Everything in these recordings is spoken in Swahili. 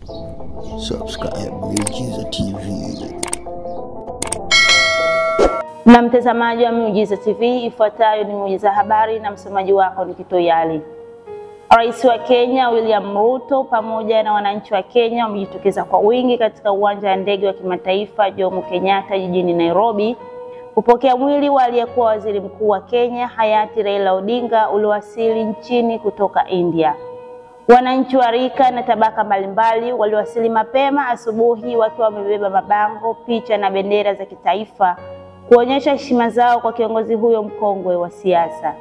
Subscribe Miujiza TV. Na mtazamaji wa Miujiza TV, ifuatayo ni Miujiza habari na msomaji wako ni Kitoyali. Rais wa Kenya William Ruto pamoja na wananchi wa Kenya wamejitokeza kwa wingi katika uwanja wa ndege wa kimataifa Jomo Kenyatta jijini Nairobi kupokea mwili wa aliyekuwa waziri mkuu wa Kenya hayati Raila Odinga uliowasili nchini kutoka India. Wananchi wa rika na tabaka mbalimbali waliwasili mapema asubuhi wakiwa wamebeba mabango, picha na bendera za kitaifa kuonyesha heshima zao kwa kiongozi huyo mkongwe wa siasa.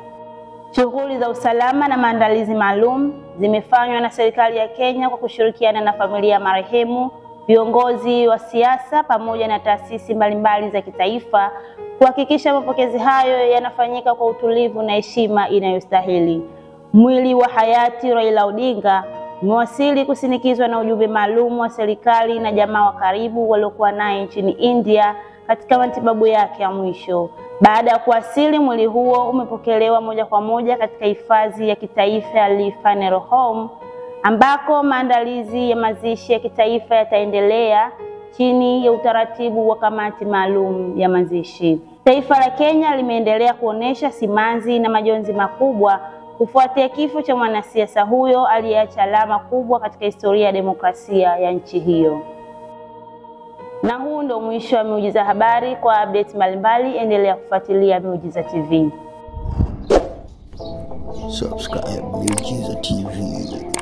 Shughuli za usalama na maandalizi maalum zimefanywa na serikali ya Kenya kwa kushirikiana na familia ya marehemu, viongozi wa siasa pamoja na taasisi mbalimbali za kitaifa kuhakikisha mapokezi hayo yanafanyika kwa utulivu na heshima inayostahili. Mwili wa hayati Raila Odinga umewasili kusinikizwa na ujumbe maalum wa serikali na jamaa wa karibu waliokuwa naye nchini India katika matibabu yake ya mwisho. Baada ya kuwasili, mwili huo umepokelewa moja kwa moja katika hifadhi ya kitaifa ya Lee Funeral Home ambako maandalizi ya mazishi ya kitaifa yataendelea chini ya utaratibu wa kamati maalum ya mazishi. Taifa la Kenya limeendelea kuonesha simanzi na majonzi makubwa kufuatia kifo cha mwanasiasa huyo aliyeacha alama kubwa katika historia ya demokrasia ya nchi hiyo. Na huu ndio mwisho wa Miujiza habari. Kwa updates mbalimbali endelea kufuatilia Miujiza TV. Subscribe Miujiza TV.